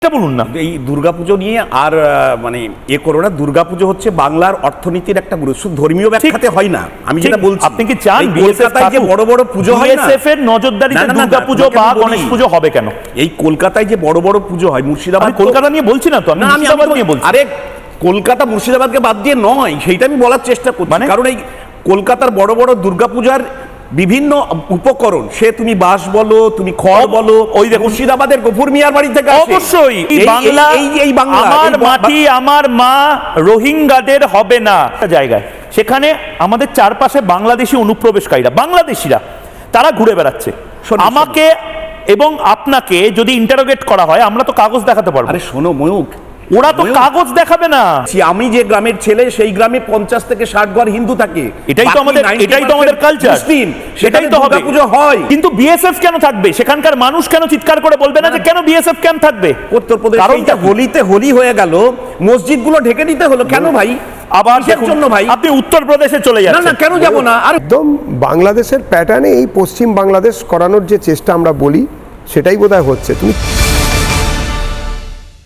এটা বলুন না। এই দুর্গাপুজো নিয়ে আর মানে করো না। দুর্গাপুজো হচ্ছে বাংলার অর্থনীতির একটা গুরুত্ব, ধর্মীয় ব্যাখ্যাতে হয় না। আমি যেটা বলছি, আপনি কি চান কলকাতায় যে বড় বড় পুজো হয় না, বিএসএফ এর নজরদারিতে দুর্গাপুজো বা গণেশ পুজো হবে কেন? এই কলকাতায় যে বড় বড় পুজো হয়, মুর্শিদাবাদ, কলকাতা নিয়ে বলছি না তো, আমি মুর্শিদাবাদ নিয়ে বলছি। আরে কলকাতা মুর্শিদাবাদকে বাদ দিয়ে নয়, সেইটা আমি বলার চেষ্টা করছি। কারণ এই কলকাতার বড় বড় দুর্গাপূজার বিভিন্ন উপকরণ, সে তুমি বাঁশ বলো, তুমি খড় বলো, ওই মুর্শিদাবাদের গফুর মিয়ার বাড়ি থেকে আসে। অবশ্যই বাংলা, এই বাংলা, আমার মাটি আমার মা রোহিঙ্গাদের হবে না জায়গায়, সেখানে আমাদের চারপাশে বাংলাদেশি অনুপ্রবেশকারীরা, বাংলাদেশিরা তারা ঘুরে বেড়াচ্ছে। আমাকে এবং আপনাকে যদি ইন্টারোগেট করা হয়, আমরা তো কাগজ দেখাতে পারবো। আরে শোনো ময়ূক, ওরা তো কাগজ দেখাবে না। আমি যে গ্রামের ছেলে, সেই গ্রামে 50 থেকে 60 ঘর হিন্দু থাকে। এটাই তো আমাদের কালচার, সেটাই তো হবে। পুজো হয়, কিন্তু বিএসএফ কেন থাকবে? সেখানকার মানুষ কেন চিৎকার করে বলবে না যে কেন বিএসএফ ক্যাম্প থাকবে? উত্তরপ্রদেশ, কারণটা হোলিতে হোলি হয়ে গেল, মসজিদগুলো ঢেকে দিতে হলো কেন ভাই? আবার জন্য ভাই আপনি উত্তরপ্রদেশে চলে যাচ্ছেন। না কেন যাব না? আর একদম বাংলাদেশের প্যাটার্নে এই পশ্চিম বাংলাদেশ করানোর যে চেষ্টা আমরা বলি, সেটাই বোধহয় হচ্ছে। তুমি